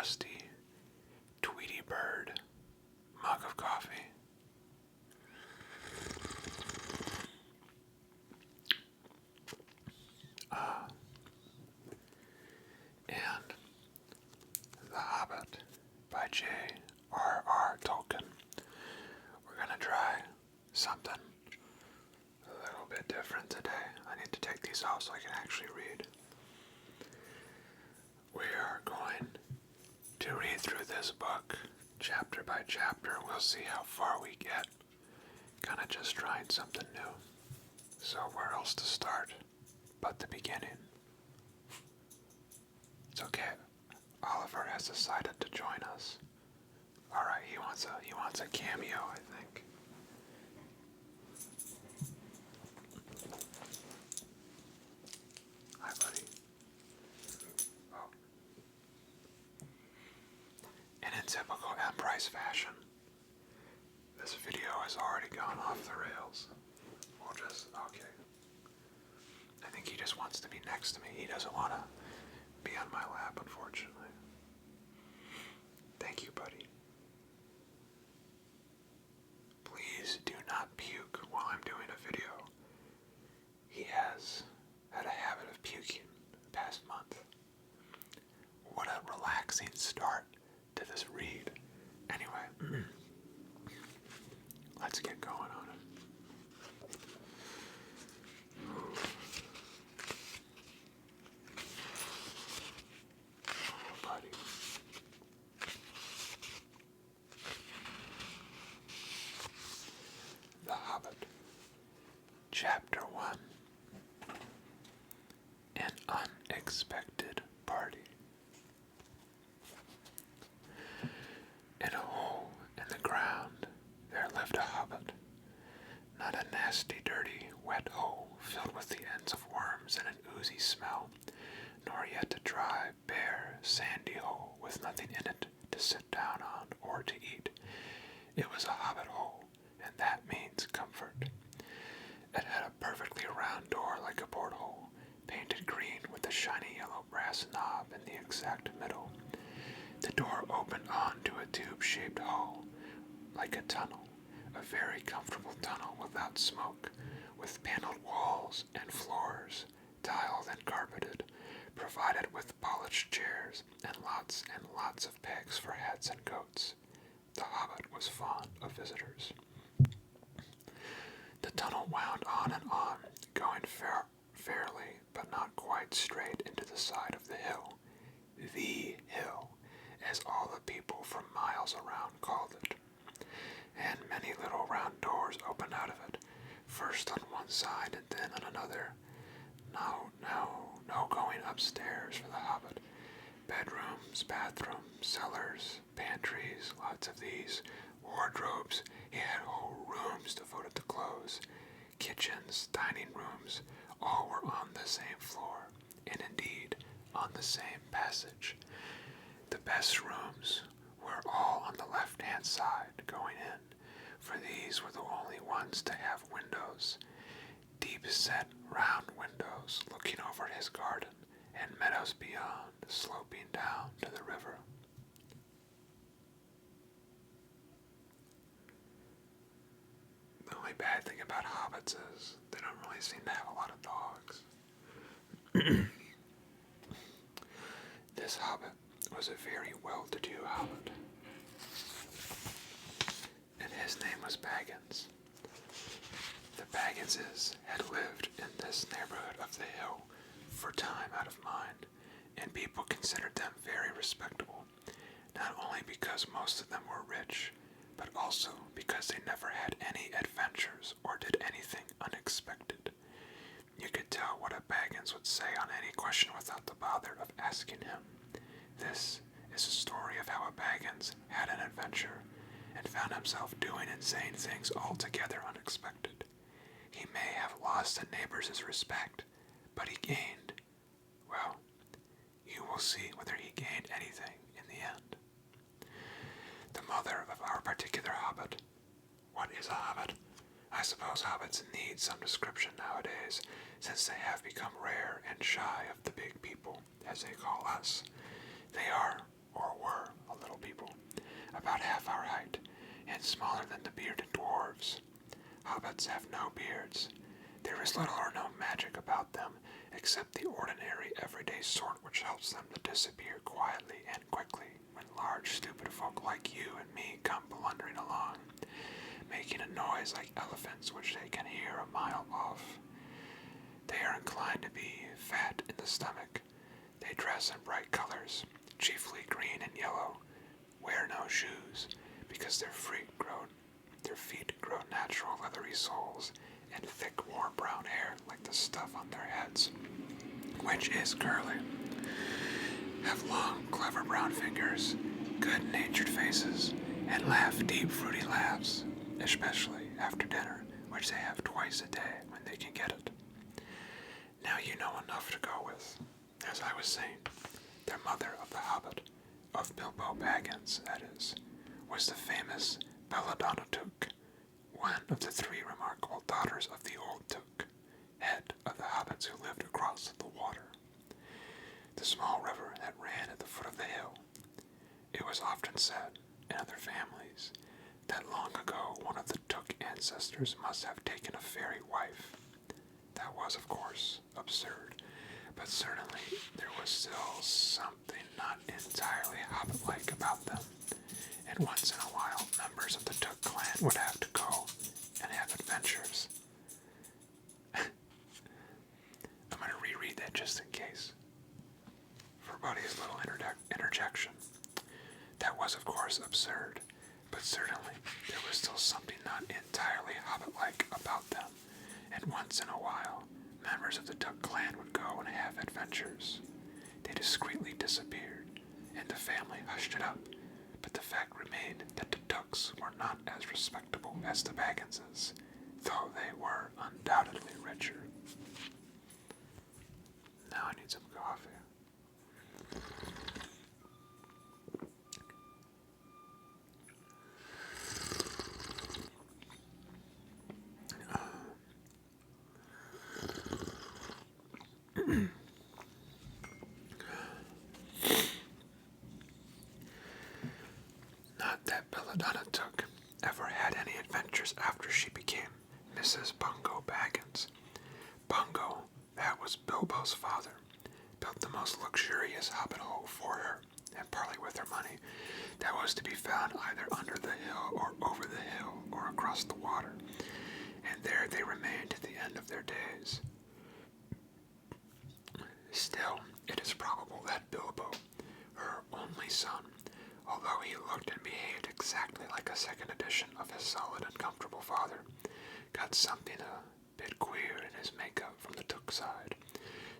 rusty Tweety Bird mug of coffee. And The Hobbit by J.R.R. Tolkien. We're gonna try something a little bit different today. I need to take these off so I can actually read. We are going to read through this book chapter by chapter. We'll see how far we get. Kinda just trying something new. So where else to start but the beginning? It's okay. Oliver has decided to join us. Alright, he wants a cameo, I think. Hi, buddy. Oh. And in typical Emprise fashion, this video has already gone off the rails. Okay. I think he just wants to be next to me. He doesn't want to be on my lap, unfortunately. Thank you, buddy. Please do not puke while I'm doing a video. He has had a habit of puking the past month. What a relaxing start to this read. Anyway, let's get going on it. The Hobbit, Chapter 1, An Unexpected Party. In a hole in the ground there lived a hobbit, not a nasty, dirty, wet hole filled with the ends of worms and an oozy smell, nor yet a dry, bare, sandy hole with nothing in it to sit down on or to eat. It was a hobbit hole, and that means comfort. It had a perfectly round door like a porthole, painted green with a shiny yellow brass knob in the exact middle. The door opened onto a tube-shaped hall, like a tunnel, a very comfortable tunnel without smoke, with paneled walls and floors, tiled and carpeted, provided with polished chairs and lots of pegs for hats and coats. The Hobbit was fond of visitors. The tunnel wound on and on, going fairly but not quite straight into the side of the hill, as all the people from miles around called it. And many little round doors opened out of it, first on one side and then on another. No going upstairs for the Hobbit. Bedrooms, bathrooms, cellars, pantries, lots of these, wardrobes. He had whole rooms devoted to clothes, kitchens, dining rooms, all were on the same floor, and indeed on the same passage. The best rooms were all on the left-hand side going in, for these were the only ones to have windows, deep-set round windows looking over his garden and meadows beyond, sloping down to the river. The only bad thing about hobbits is they don't really seem to have a lot of dogs. This hobbit was a very well-to-do hobbit, and his name was Baggins. The Bagginses had lived in this neighborhood of the hill for time out of mind, and people considered them very respectable, not only because most of them were rich, but also because they never had any adventures or did anything unexpected. You could tell what a Baggins would say on any question without the bother of asking him. This is a story of how a Baggins had an adventure and found himself doing and saying things altogether unexpected. He may have lost a neighbor's respect, but he gained, well, you will see whether he gained anything in the end. The mother of our particular hobbit. What is a hobbit? I suppose hobbits need some description nowadays, since they have become rare and shy of the big people, as they call us. They are, or were little people, about half our height, and smaller than the bearded dwarves. Hobbits have no beards. There is little or no magic about them, except the ordinary, everyday sort which helps them to disappear quietly and quickly when large, stupid folk like you and me come blundering along, making a noise like elephants which they can hear a mile off. They are inclined to be fat in the stomach. They dress in bright colors, chiefly green and yellow, wear no shoes, because their feet grow natural leathery soles, and thick warm brown hair like the stuff on their heads, which is curly. Have long, clever brown fingers, good-natured faces, and laugh deep, fruity laughs, especially after dinner, which they have twice a day when they can get it. Now you know enough to go with. As I was saying, their mother of the Hobbit, of Bilbo Baggins, that is, was the famous Belladonna Took, one of the three remarkable daughters of the old Took, head of the hobbits who lived across the water, the small river that ran at the foot of the hill. It was often said, in other families, that long ago one of the Took ancestors must have taken a fairy wife. That was, of course, absurd, but certainly there was still something not entirely hobbit-like about them, and once in a while members of the Took clan would have to go and have adventures. I'm going to reread that just in case, for Buddy's little interjection. That was, of course, absurd, but certainly there was still something not entirely hobbit-like about them, and once in a while members of the Took clan would go and have adventures. They discreetly disappeared, and the family hushed it up, but the fact remained that the Tooks were not as respectable as the Bagginses, though they were undoubtedly richer. Now I need some coffee. Not that Belladonna Took ever had any adventures after she became Mrs. Bungo Baggins. Bungo, that was Bilbo's father, built the most luxurious hobbit hole for her, and partly with her money, that was to be found either under the hill or over the hill or across the water, and there they remained to the end of their days. Still, it is probable that Bilbo, her only son, although he looked and behaved exactly like a second edition of his solid and comfortable father, got something a bit queer in his makeup from the Took side,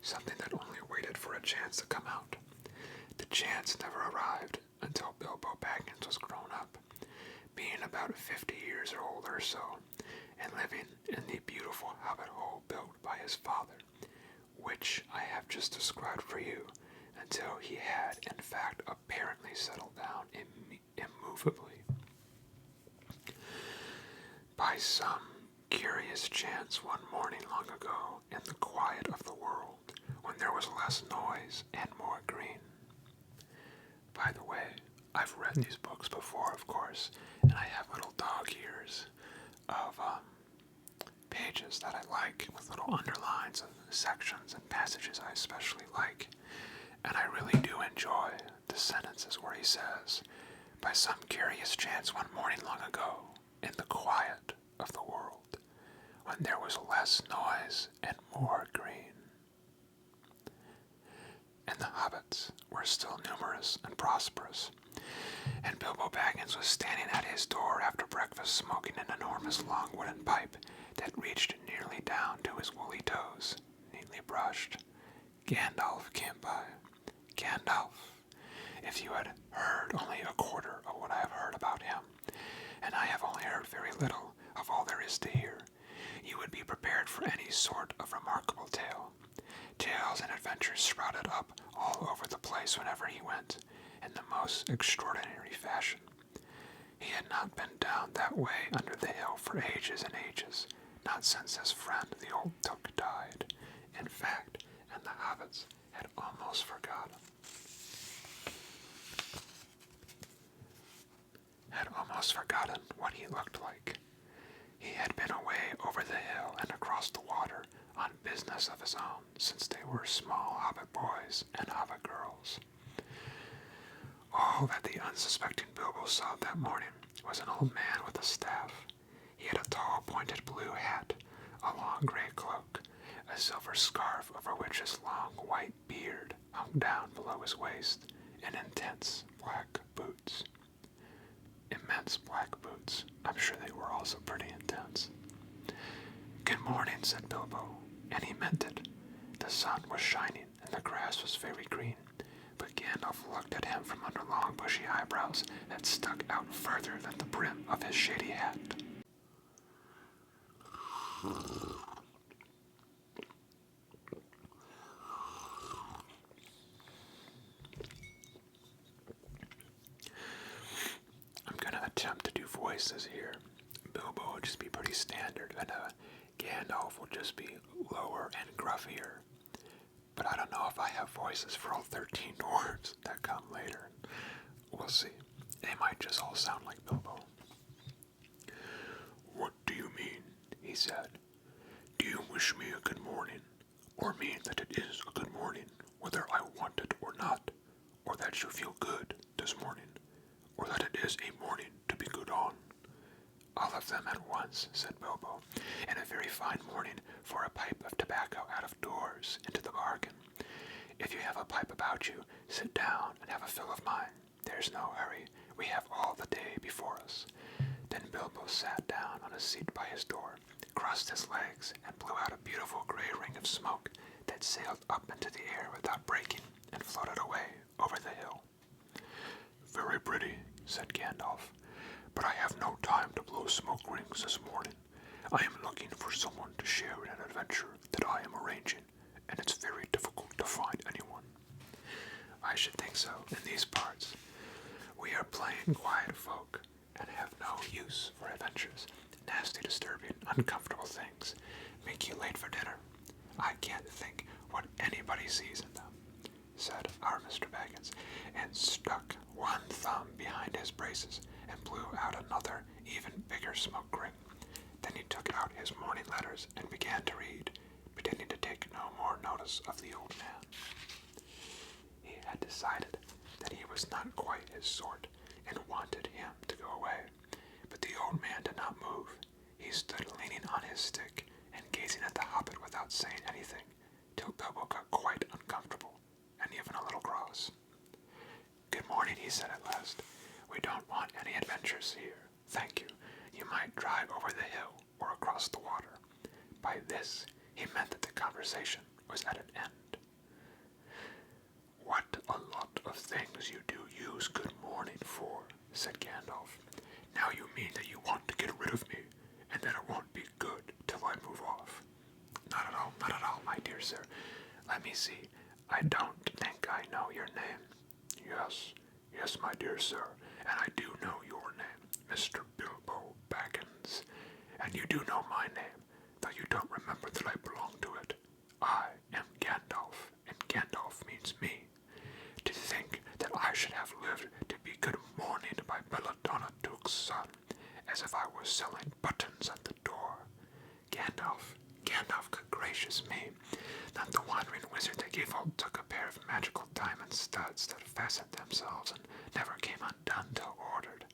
something that only waited for a chance to come out. The chance never arrived until Bilbo Baggins was grown up, being about 50 years old or so, and living in the beautiful hobbit hole built by his father, which I have just described for you, until he had, in fact, apparently settled down immovably. By some curious chance one morning long ago, in the quiet of the world, when there was less noise and more green. By the way, I've read these books before, of course, and I have little dog ears of pages that I like, with little underlines of sections and passages I especially like. And I really do enjoy the sentences where he says, by some curious chance one morning long ago, in the quiet of the world, when there was less noise and more green. And the hobbits were still numerous and prosperous, and Bilbo Baggins was standing at his door after breakfast smoking an enormous long wooden pipe that reached nearly down to his woolly toes, neatly brushed. Gandalf came by. Gandalf, if you had heard only a quarter of what I have heard about him, and I have only heard very little of all there is to hear, you would be prepared for any sort of remarkable tale. Tales and adventures sprouted up all over the place whenever he went, in the most extraordinary fashion. He had not been down that way under the hill for ages and ages, not since his friend the old Took died. In fact, and the hobbits had almost forgotten. almost forgotten what he looked like. He had been away over the hill and across the water on business of his own since they were small Hobbit boys and Hobbit girls. All that the unsuspecting Bilbo saw that morning was an old man with a staff. He had a tall pointed blue hat, a long gray cloak, a silver scarf over which his long white beard hung down below his waist, and intense black boots. Immense black boots. I'm sure they were also pretty intense. "Good morning," said Bilbo, and he meant it. The sun was shining, and the grass was very green, but Gandalf looked at him from under long bushy eyebrows that stuck out further than the brim of his shady hat. I'm gonna attempt to do voices here. Bilbo will just be pretty standard, and Gandalf will just be lower and gruffier. But I don't know if I have voices for all 13 dwarves that come later. We'll see. They might just all sound like Bilbo. "What do you mean?" he said. "Do you wish me a good morning, or mean that it is a good morning, whether I want it or not, or that you feel good this morning, or that it is a morning to be good on?" "All of them at once," said Bilbo, "and a very fine morning for a pipe of tobacco out of doors into the bargain. If you have a pipe about you, sit down and have a fill of mine. There's no hurry. We have all the day before us." Then Bilbo sat down on a seat by his door, crossed his legs, and blew out a beautiful gray ring of smoke that sailed up into the air without breaking and floated away over the hill. "Very pretty," said Gandalf, "but I have no time to blow smoke rings this morning. I am looking for someone to share in an adventure that I am arranging, and it's very difficult to find anyone." "I should think so in these parts. We are plain, quiet folk, and have no use for adventures. Nasty, disturbing, uncomfortable things make you late for dinner. I can't think what anybody sees in them," said our Mr. Baggins, and stuck one thumb behind his braces and blew out another, even bigger smoke ring. Then he took out his morning letters and began to read, pretending to take no more notice of the old man. He had decided that he was not quite his sort, and wanted him to go away, but the old man did not move. He stood leaning on his stick and gazing at the Hobbit without saying anything, till Bilbo got quite uncomfortable, and even a little cross. "Good morning," he said at last. "We don't want any adventures here, thank you. You might drive over the hill or across the water." By this, he meant that the conversation was at an end. "What a lot of things you do use good morning for," said Gandalf. "Now you mean that you want to get rid of me, and that it won't be good till I move off." Not at all, my dear sir. Let me see. I don't think I know your name." Yes, my dear sir, and I do know your name, Mr. Bilbo Baggins, and you do know my name, though you don't remember that I belong to it. I am Gandalf, and Gandalf means me. To think that I should have lived to be good morning by Belladonna Duke's son, as if I was selling buttons at the door. Gandalf, good gracious me, not the wandering wizard that gave old Took a pair of magical diamond studs that fastened themselves and never came undone till ordered.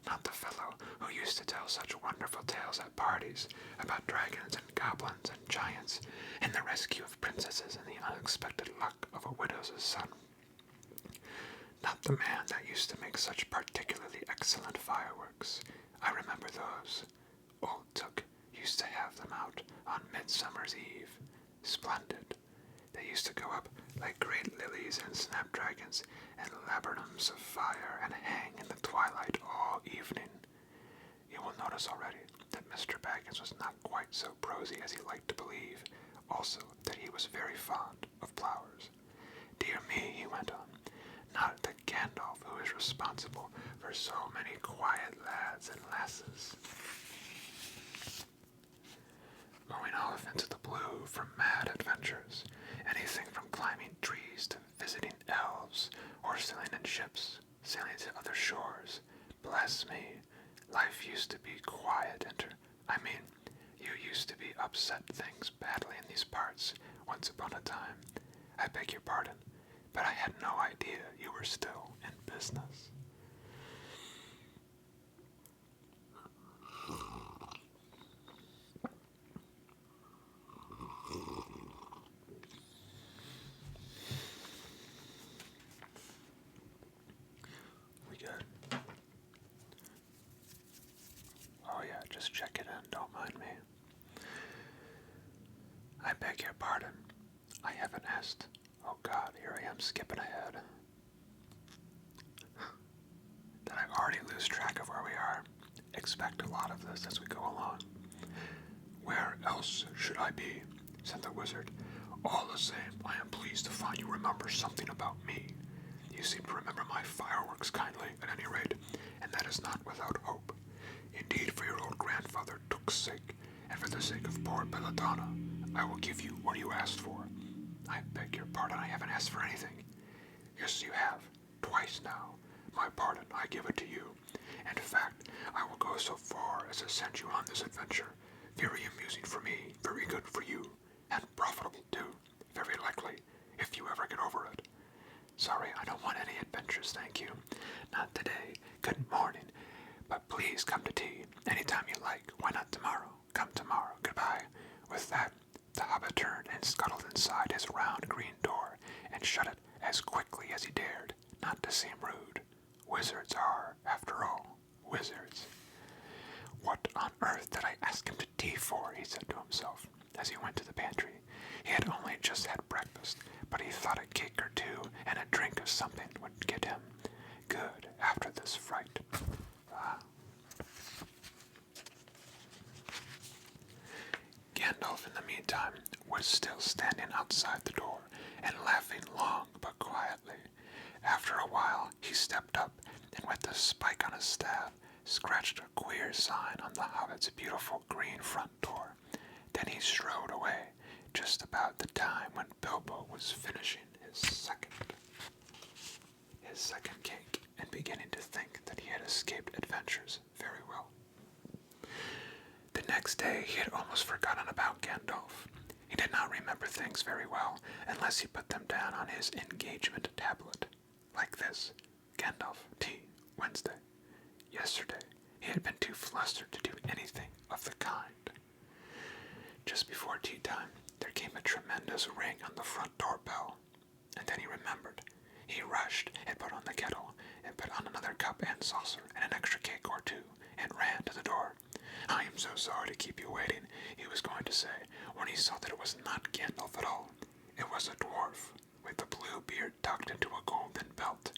Not the fellow who used to tell such wonderful tales at parties about dragons and goblins and giants, and the rescue of princesses and the unexpected luck of a widow's son. Not the man that used to make such particularly excellent fireworks. I remember those. Old Took used to have them out on Midsummer's Eve. Splendid. They used to go up like great lilies and snapdragons and laburnums of fire and hang in the twilight all evening. You will notice already that Mr. Baggins was not quite so prosy as he liked to believe, also that he was very fond of flowers. Dear me, he went on, not that Gandalf who is responsible for so many quiet lads and lasses. Going off into the blue for mad adventures, anything from climbing trees to visiting elves, or sailing in ships, sailing to other shores. Bless me, Life used to be quiet, you used to be upset things badly in these parts once upon a time. I beg your pardon, but I had no idea you were still in business. We good? Oh yeah, just check it in, don't mind me. I beg your pardon. I haven't asked. Oh God, here I am skipping ahead. Did I already lose track of where we are? Expect a lot of this as we go along. Where else should I be? Said the wizard. All the same, I am pleased to find you remember something about me. You seem to remember my fireworks kindly, at any rate, and that is not without hope. Indeed, for your old grandfather Took's sake, and for the sake of poor Belladonna, I will give you what you asked for. I beg your pardon, I haven't asked for anything. Yes, you have. Twice now. My pardon, I give it to you. And in fact, I will go so far as to send you on this adventure. Very amusing for me, very good for you, and profitable too, very likely, if you ever get over it. Sorry, I don't want any adventures, thank you. Not today. Good morning. But please come to tea, anytime you like. Why not tomorrow? Come tomorrow. Goodbye. With that, the Hobbit turned and scuttled inside his round green door, and shut it as quickly as he dared, not to seem rude. Wizards are, after all, wizards. What on earth did I ask him to tea for? He said to himself, as he went to the pantry. He had only just had breakfast, but he thought a cake or two and a drink of something would get him good after this fright. Gandalf, in the meantime, was still standing outside the door and laughing long but quietly. After a while, he stepped up and with the spike on his staff, scratched a queer sign on the Hobbit's beautiful green front door. Then he strode away, just about the time when Bilbo was finishing his second cake and beginning to think that he had escaped adventures very well. The next day he had almost forgotten about Gandalf. He did not remember things very well unless he put them down on his engagement tablet. Like this: Gandalf, tea, Wednesday. Yesterday he had been too flustered to do anything of the kind. Just before tea time, there came a tremendous ring on the front door bell, and then he remembered. He rushed and put on the kettle, and put on another cup and saucer, and an extra cake or two, and ran to the door. I am so sorry to keep you waiting, he was going to say, when he saw that it was not Gandalf at all. It was a dwarf, with the blue beard tucked into a golden belt,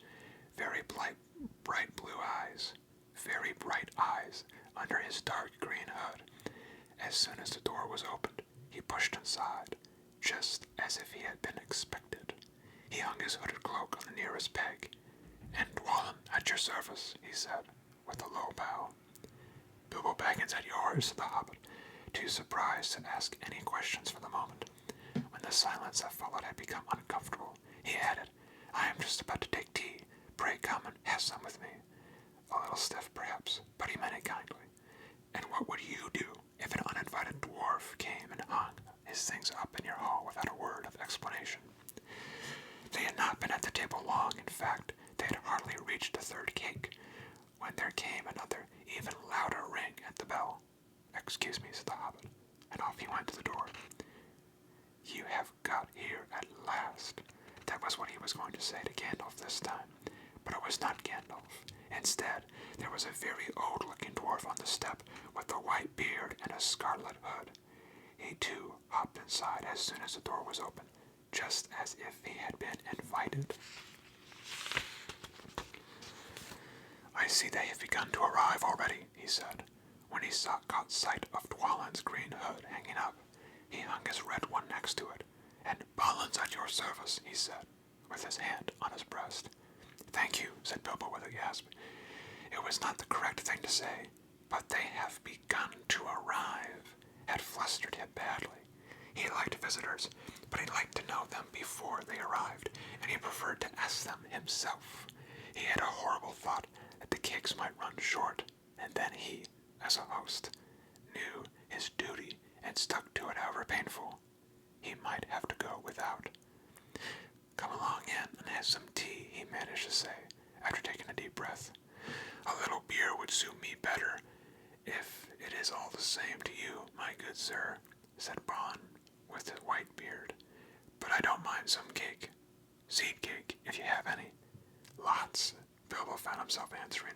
very bright blue eyes, very bright eyes, under his dark green hood. As soon as the door was opened, he pushed inside, just as if he had been expected. He hung his hooded cloak on the nearest peg. And Dwalin, at your service, he said, with a low bow. Bilbo Baggins at yours, said the Hobbit, too surprised to ask any questions for the moment. When the silence that followed had become uncomfortable, he added, I am just about to take tea. Pray come and have some with me. A little stiff, perhaps, but he meant it kindly. And what would you do if an uninvited dwarf came and hung his things up in your hall without a word of explanation? They had not been at the table long. In fact, they had hardly reached the third cake, when there came another, even louder ring at the bell. Excuse me, said the Hobbit, and off he went to the door. You have got here at last. That was what he was going to say to Gandalf this time, but it was not Gandalf. Instead, there was a very old-looking dwarf on the step with a white beard and a scarlet hood. He, too, hopped inside as soon as the door was open, just as if he had been invited. I see they have begun to arrive already, he said, when he caught sight of Dwalin's green hood hanging up. He hung his red one next to it, and Balin's at your service, he said, with his hand on his breast. Thank you, said Bilbo with a gasp. It was not the correct thing to say, but they have begun to arrive had flustered him badly. He liked visitors, but he liked to know them before they arrived, and he preferred to ask them himself. He had a horrible thought that the cakes might run short, and then he, as a host, knew his duty and stuck to it however painful he might have to go without. "Come along in and have some tea," he managed to say, after taking a deep breath. "A little beer would suit me better, if it is all the same to you, my good sir," said Bon, with his white beard. "But I don't mind some cake. Seed cake, if you have any." "Lots," Bilbo found himself answering,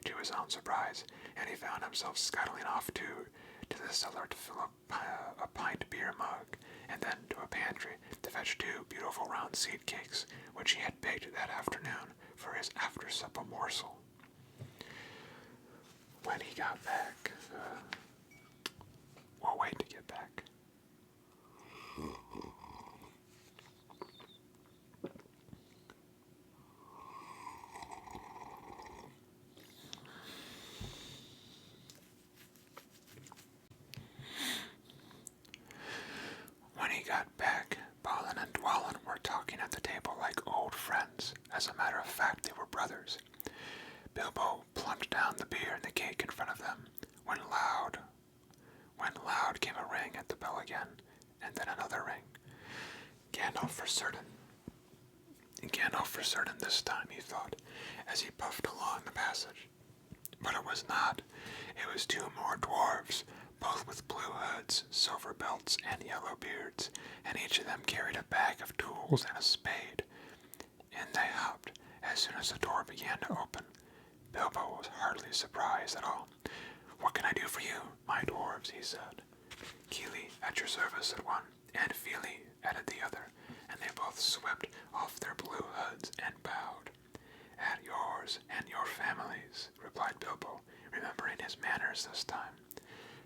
to his own surprise, and he found himself scuttling off to the cellar to fill up a pint beer mug, and then to a pantry to fetch 2 beautiful round seed cakes, which he had baked that afternoon for his after-supper morsel. When he got back, we'll wait to get back. When he got back, Balin and Dwalin were talking at the table like old friends. As a matter of fact, they were brothers. Bilbo plumped down the beer and the cake in front of them, when loud came a ring at the bell again, and then another ring. Gandalf for certain this time, he thought, as he puffed along the passage. But it was not. It was 2 more dwarves, both with blue hoods, silver belts, and yellow beards, and each of them carried a bag of tools and a spade. In they hopped as soon as the door began to open. Bilbo was hardly surprised at all. "What can I do for you, my dwarves?" he said. "Keely, at your service," said one, and Feely, added the other, and they both swept off their blue hoods and bowed. "At yours and your families," replied Bilbo, remembering his manners this time.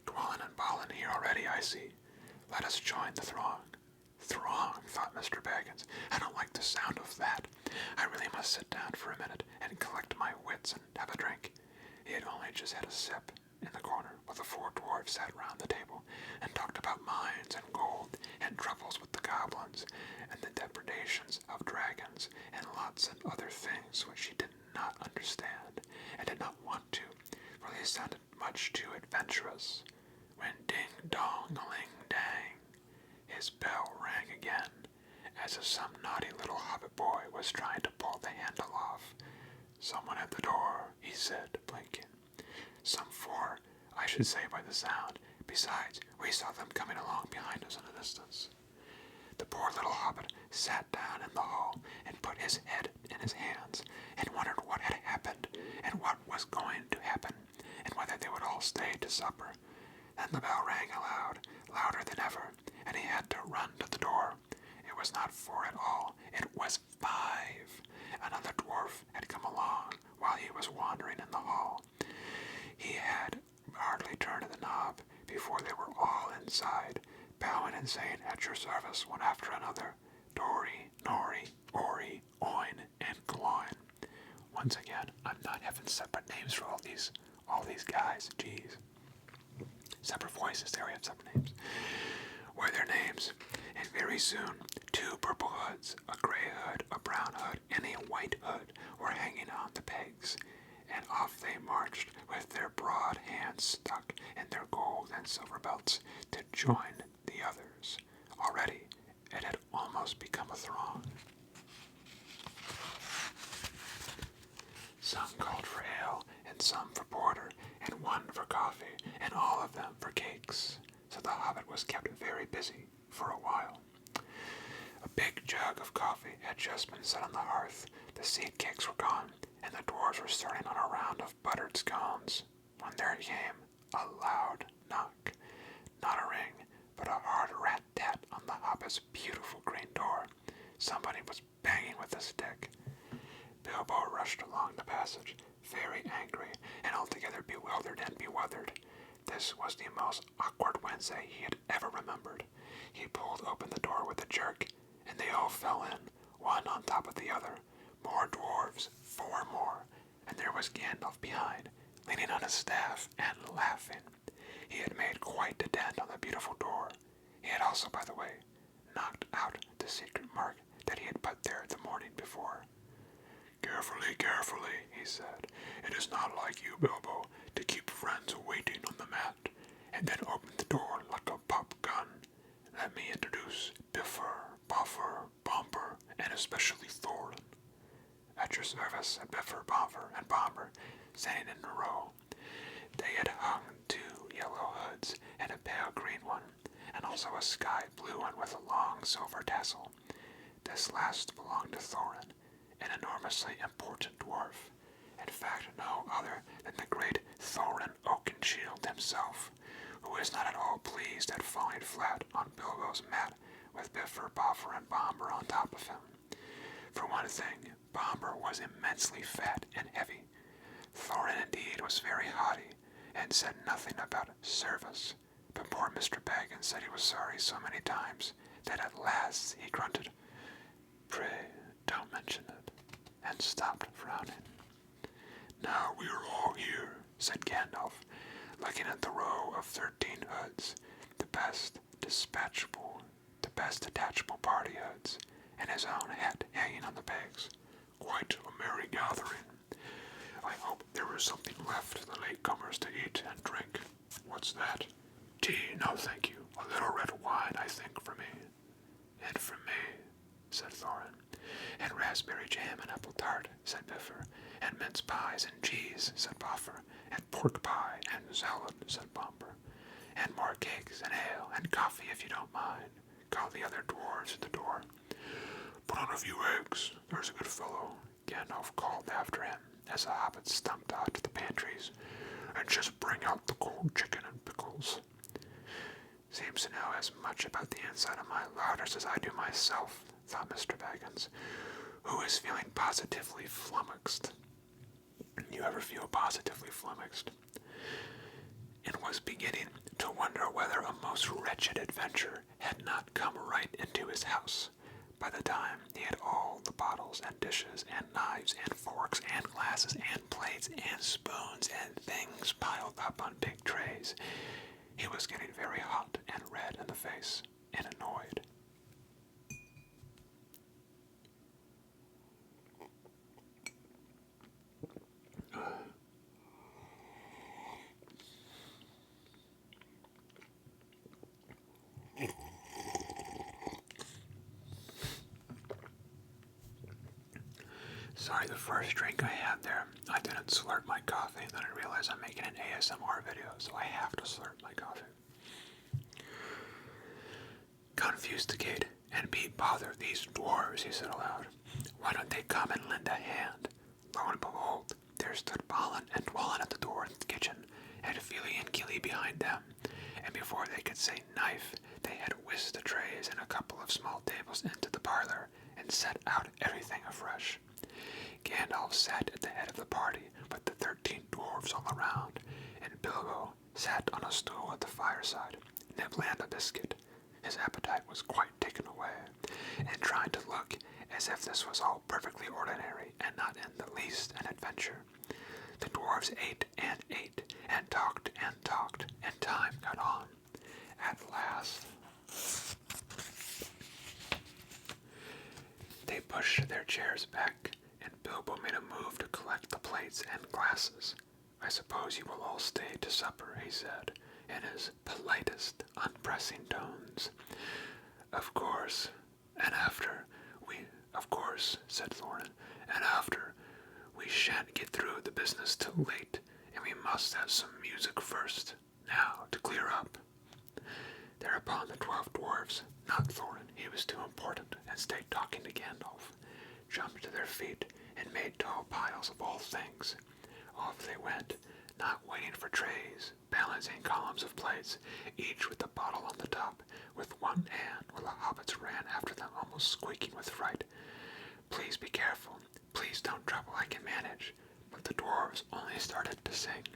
"Dwalin and Balin here already, I see. Let us join the throng." "Throng," thought Mr. Baggins. "I don't like the sound of that. I really must sit down for a minute and collect my wits and have a drink." He had only just had a sip in the corner while the 4 dwarfs sat round the table and talked about mines and gold and troubles with the goblins and the depredations of dragons and lots of other things which he did not understand and did not want to, for they sounded much too adventurous. When ding-dong-a-ling-dang, his bell rang again, as if some naughty little hobbit boy was trying to pull the handle off. "Someone at the door," he said, blinking. "Some 4, I should say by the sound. Besides, we saw them coming along behind us in the distance." The poor little hobbit sat down in the hall and put his head in his hands and wondered what had happened and what was going to happen and whether they would all stay to supper. Then the bell rang aloud, louder than ever, and he had to run to the door. It was not 4 at all, it was 5. Another dwarf had come along while he was wandering in the hall. He had hardly turned the knob before they were all inside, bowing and saying, "At your service," one after another. Dory, Nori, Ori, Oin, and Gloin. Once again, I'm not having separate names for all these guys. Jeez. Separate voices, there we have separate names. Were their names, and very soon 2 purple hoods, a gray hood, a brown hood, and a white hood were hanging on the pegs, and off they marched with their broad hands stuck in their gold and silver belts to join the others. Already it had almost become a throng. Some called for ale, and some for porter, and one for coffee, and all of them for cakes. So the hobbit was kept very busy for a while. A big jug of coffee had just been set on the hearth, the seed cakes were gone, and the dwarves were starting on a round of buttered scones, when there came a loud knock. Not a ring, but a hard rat-tat on the hobbit's beautiful green door. Somebody was banging with a stick. Bilbo rushed along the passage, very angry, and altogether bewildered and beweathered. This was the most awkward Wednesday he had ever remembered. He pulled open the door with a jerk, and they all fell in, one on top of the other. More dwarves, 4 more, and there was Gandalf behind, leaning on his staff and laughing. He had made quite a dent on the beautiful door. He had also, by the way, knocked out the secret mark that he had put there the morning before. "Carefully, carefully," he said. "It is not like you, Bilbo, to keep waiting on the mat, and then opened the door like a pop gun. Let me introduce Biffer, Boffer, Bomber, and especially Thorin. At your service, Biffer, Boffer, and Bomber, standing in a row. They had hung 2 yellow hoods and a pale green one, and also a sky blue one with a long silver tassel. This last belonged to Thorin, an enormously important dwarf. In fact, no other than the great Thorin Oakenshield himself, who was not at all pleased at falling flat on Bilbo's mat with Biffer, Boffer, and Bomber on top of him. For one thing, Bomber was immensely fat and heavy. Thorin indeed was very haughty, and said nothing about service, but poor Mr. Baggins said he was sorry so many times that at last he grunted, "Pray, don't mention it," and stopped frowning. "Now we are all here," said Gandalf, looking at the row of 13 hoods, the best detachable party hoods, and his own hat hanging on the pegs. "Quite a merry gathering. I hope there is something left for the latecomers to eat and drink. What's that? Tea? No, thank you. A little red wine, I think, for me." "And for me," said Thorin. "And raspberry jam and apple tart," said Biffer. "And mince pies and cheese," said Boffer. "And pork pie and salad," said Bomber. "And more cakes and ale and coffee if you don't mind," called the other dwarves at the door. "Put on a few eggs, there's a good fellow," Gandalf called after him as the hobbits stumped out to the pantries. "And just bring out the cold chicken and pickles." "Seems to know as much about the inside of my larders as I do myself," thought Mr. Baggins, who was feeling positively flummoxed. You ever feel positively flummoxed? And was beginning to wonder whether a most wretched adventure had not come right into his house by the time he had all the bottles and dishes and knives and forks and glasses and plates and spoons and things piled up on big trays. He was getting very hot and red in the face and annoyed. Sorry, the first drink I had there, I didn't slurp my coffee, and then I realized I'm making an ASMR video, so I have to slurp my coffee. Confused and be bother these dwarves, he said aloud. Why don't they come and lend a hand? Lo and behold, there stood Balin and Dwalin at the door of the kitchen, and Feely and Gilly behind them, and before they could say knife, they had whisked the trays and a couple of small tables into the parlor, and set out everything afresh. Gandalf sat at the head of the party with the 13 dwarves all around, and Bilbo sat on a stool at the fireside, nibbling at a biscuit. His appetite was quite taken away, and trying to look as if this was all perfectly ordinary and not in the least an adventure. The dwarves ate, and talked, and time got on. At last, they pushed their chairs back, and Bilbo made a move to collect the plates and glasses. I suppose you will all stay to supper, he said, in his politest, unpressing tones. Of course, said Thorin, and after, we shan't get through the business till late, and we must have some music first. Now, to clear up. Thereupon the 12 dwarfs, not Thorin, he was too important, and stayed talking to Gandalf, jumped to their feet, and made tall piles of all things. Off they went, not waiting for trays, balancing columns of plates, each with a bottle on the top, with one hand, while the hobbits ran after them, almost squeaking with fright. Please be careful, please don't trouble, I can manage. But the dwarves only started to sing.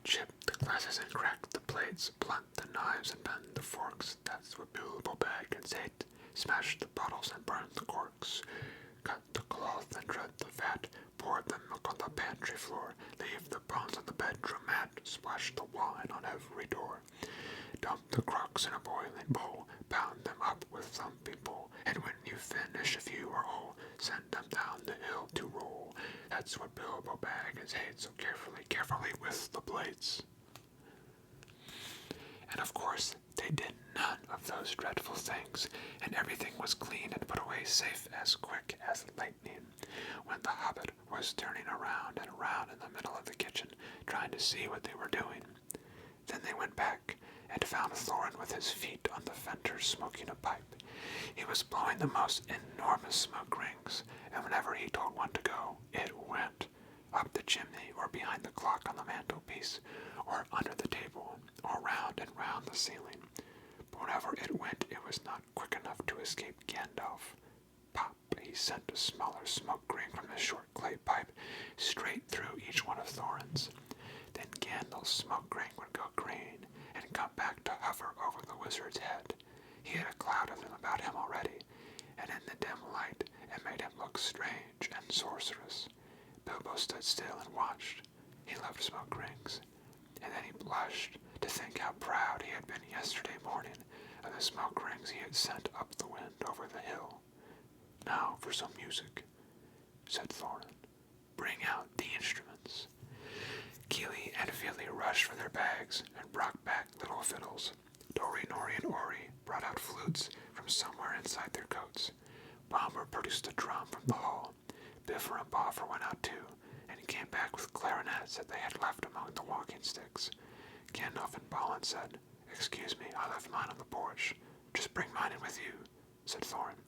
Chip the glasses and crack the plates, blunt the knives and bend the forks, that's what Bilbo Baggins ate. Smash the bottles and burn the corks. Cut the cloth and tread the vat, pour the milk on the pantry floor, leave the bones on the bedroom mat, splash the wine on every door. Dump the crocks in a boiling bowl, pound them up with thumping bowl, and when you finish, if you are whole, send them down the hill to roll. That's what Bilbo Baggins his hate so carefully with the blades. And of course, they did none of those dreadful things, and everything was clean and put away safe as quick as lightning, when the Hobbit was turning around and around in the middle of the kitchen, trying to see what they were doing. Then they went back, and found Thorin with his feet on the fender smoking a pipe. He was blowing the most enormous smoke rings, and whenever he told one to go, it went up the chimney, or behind the clock on the mantelpiece, or under the table, or round and round the ceiling. But whenever it went, it was not quick enough to escape Gandalf. Pop! He sent a smaller smoke ring from his short clay pipe straight through each one of Thorin's. Then Gandalf's smoke ring would go green, and come back to hover over the wizard's head. He had a cloud of them about him already, and in the dim light it made him look strange and sorcerous. Bilbo stood still and watched. He loved smoke rings, and then he blushed to think how proud he had been yesterday morning of the smoke rings he had sent up the wind over the hill. "Now for some music," said Thorin. "Bring out the instruments." Keely and Fili rushed for their bags and brought back little fiddles. Dori, Nori, and Ori brought out flutes from somewhere inside their coats. Bomber produced a drum from the hall. Biffer and Boffer went out too, and he came back with clarinets that they had left among the walking sticks. Gandalf and Balin said, "Excuse me, I left mine on the porch. Just bring mine in with you," said Thorin,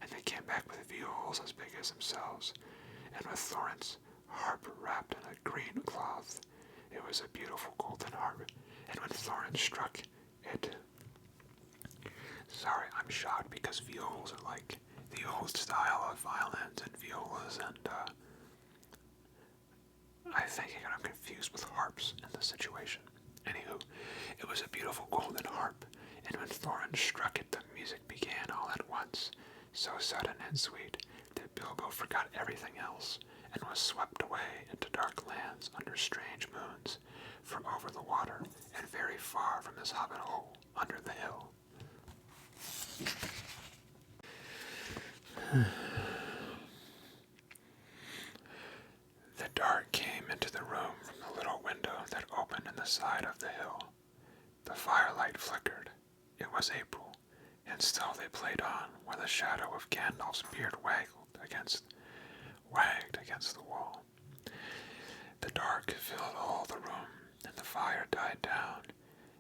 and they came back with viols as big as themselves, and with Thorin's harp wrapped in a green cloth. It was a beautiful golden harp, and when Thorin struck it... Sorry, I'm shocked because viols are like the old style of violins and violas, and I think I got them confused with harps in this situation. Anywho, it was a beautiful golden harp, and when Thorin struck it, the music began all at once, so sudden and sweet that Bilbo forgot everything else, and was swept away into dark lands under strange moons, for over the water, and very far from his hobbit hole under the hill. The dark came into the room from the little window that opened in the side of the hill. The firelight flickered. It was April, and still they played on, where the shadow of Gandalf's beard wagged against the wall. The dark filled all the room, and the fire died down,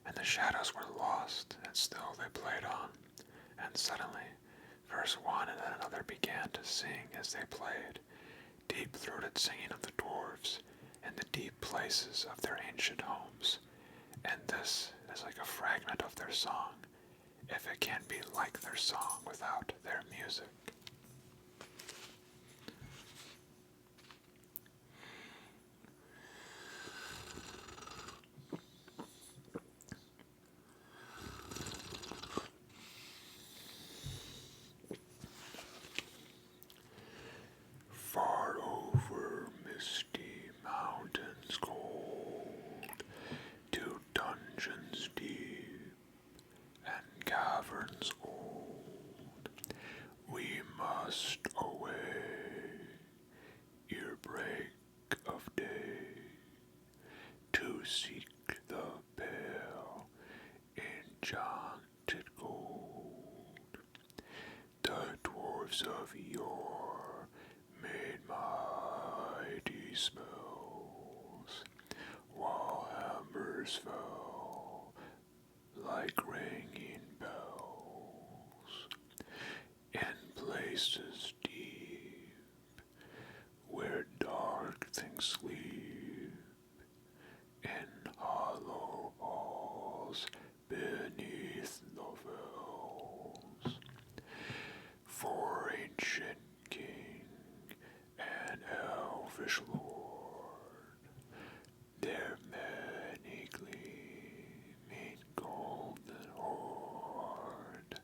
and the shadows were lost, and still they played on. And suddenly, first one and then another began to sing as they played, deep-throated singing of the dwarves in the deep places of their ancient homes. And this is like a fragment of their song, if it can be like their song without their music. Far over misty mountains cold, to dungeons deep and caverns old, we must away ere break of day, to seek the pale enchanted gold. The dwarves of yore made mighty spells, while hammers fell like ringing bells, in places deep, where dark things sleep, in hollow halls beneath the fells. For ancient king and elvish lord, their many gleaming golden hoard,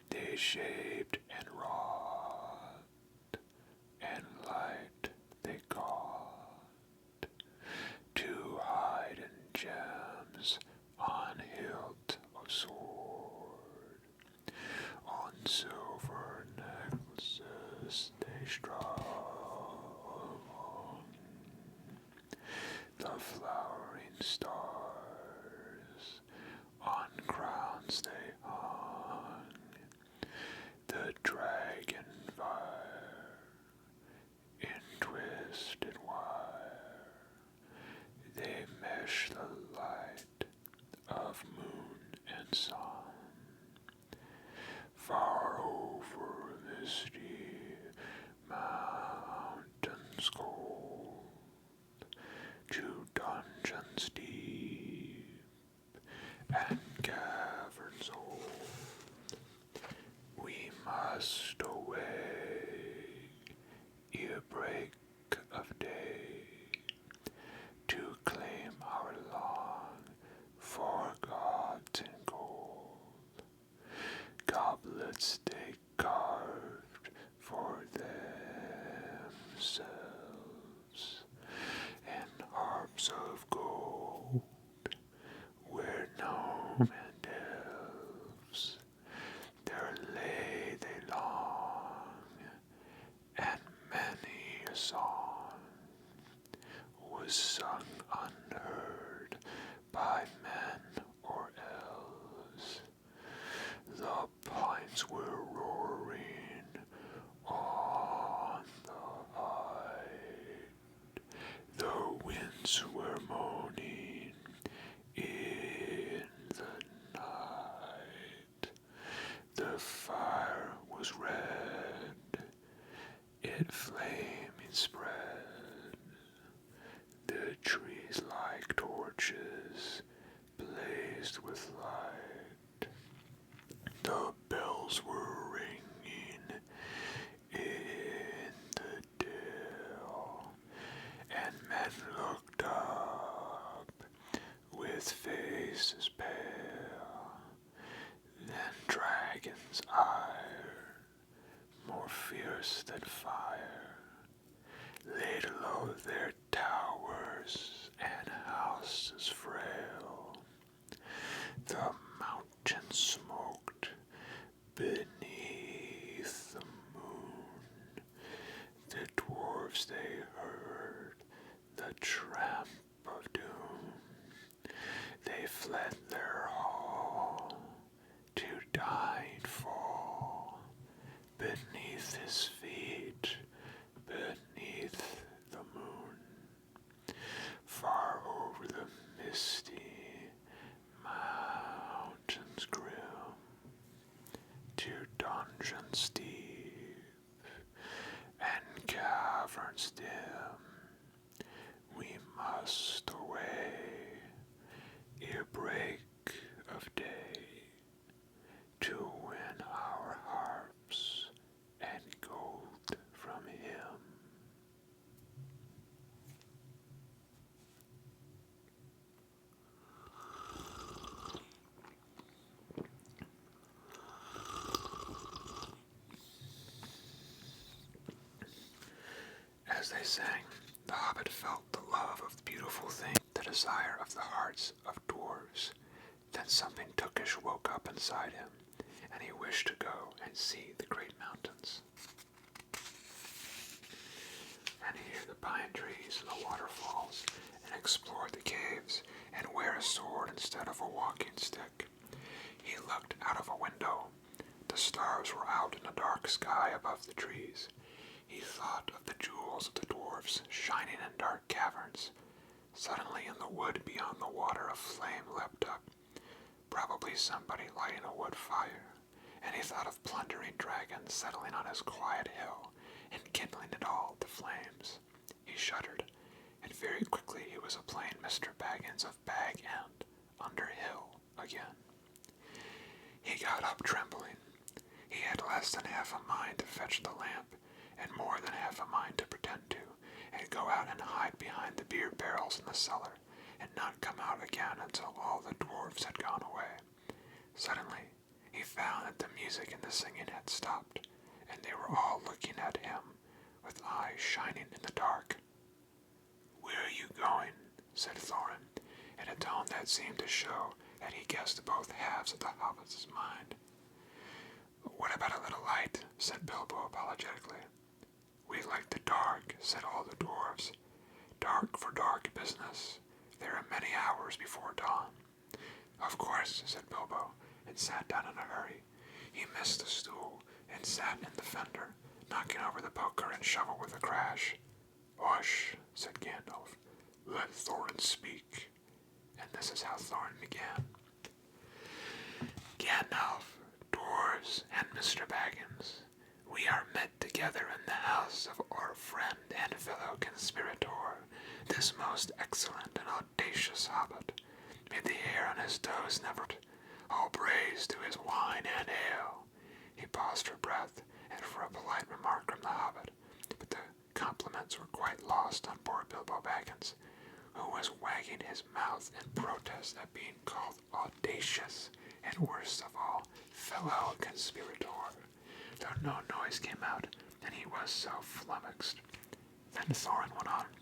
they shaped and wrought, and light they got, to hide in gems on hilt of sword, on silver necklaces bright flaming spread, the trees like torches blazed with light. The bells were ringing in the dale, and men looked up with faces pale. Then dragons' ire, more fierce than fire, laid low their towers and houses frail. The mountain smoked beneath the moon. The dwarves, they heard the tramp of doom. They fled their hall to die and fall beneath his feet, beneath the moon. Far over the misty mountains grim, to dungeons deep and caverns dim, we must away ere break of day, to win our harps and gold from him. As they sang, the Hobbit felt the love of the beautiful thing, the desire of the hearts of dwarves. Then something tookish woke up inside him, and he wished to go and see the great mountains, and hear the pine trees and the waterfalls, and explore the caves, and wear a sword instead of a walking stick. He looked out of a window. The stars were out in the dark sky above the trees. He thought of the jewels of the dwarfs shining in dark caverns. Suddenly in the wood beyond the water a flame leapt up, probably somebody lighting a wood fire, and he thought of plundering dragons settling on his quiet hill and kindling it all to flames. He shuddered, and very quickly he was a plain Mr. Baggins of Bag End, under hill again. He got up trembling. He had less than half a mind to fetch the lamp, and more than half a mind to pretend to, and go out and hide behind the beer barrels in the cellar, and not come out again until all the dwarfs had gone away. Suddenly, he found that the music and the singing had stopped, and they were all looking at him with eyes shining in the dark. "Where are you going?" said Thorin, in a tone that seemed to show that he guessed both halves of the hobbit's mind. "What about a little light?" said Bilbo apologetically. "We like the dark," said all the dwarves. "Dark for dark business. There are many hours before dawn." "Of course," said Bilbo, and sat down in a hurry. He missed the stool, and sat in the fender, knocking over the poker and shovel with a crash. "Hush," said Gandalf. "Let Thorin speak." And this is how Thorin began. "Gandalf, dwarves, and Mr. Baggins, we are met together in the house of our friend and fellow conspirator, this most excellent and audacious hobbit. May the hair on his toes never all praise to his wine and ale." He paused for breath and for a polite remark from the hobbit, but the compliments were quite lost on poor Bilbo Baggins, who was wagging his mouth in protest at being called audacious, and worst of all, fellow conspirator, though no noise came out, and he was so flummoxed. Then Thorin went on.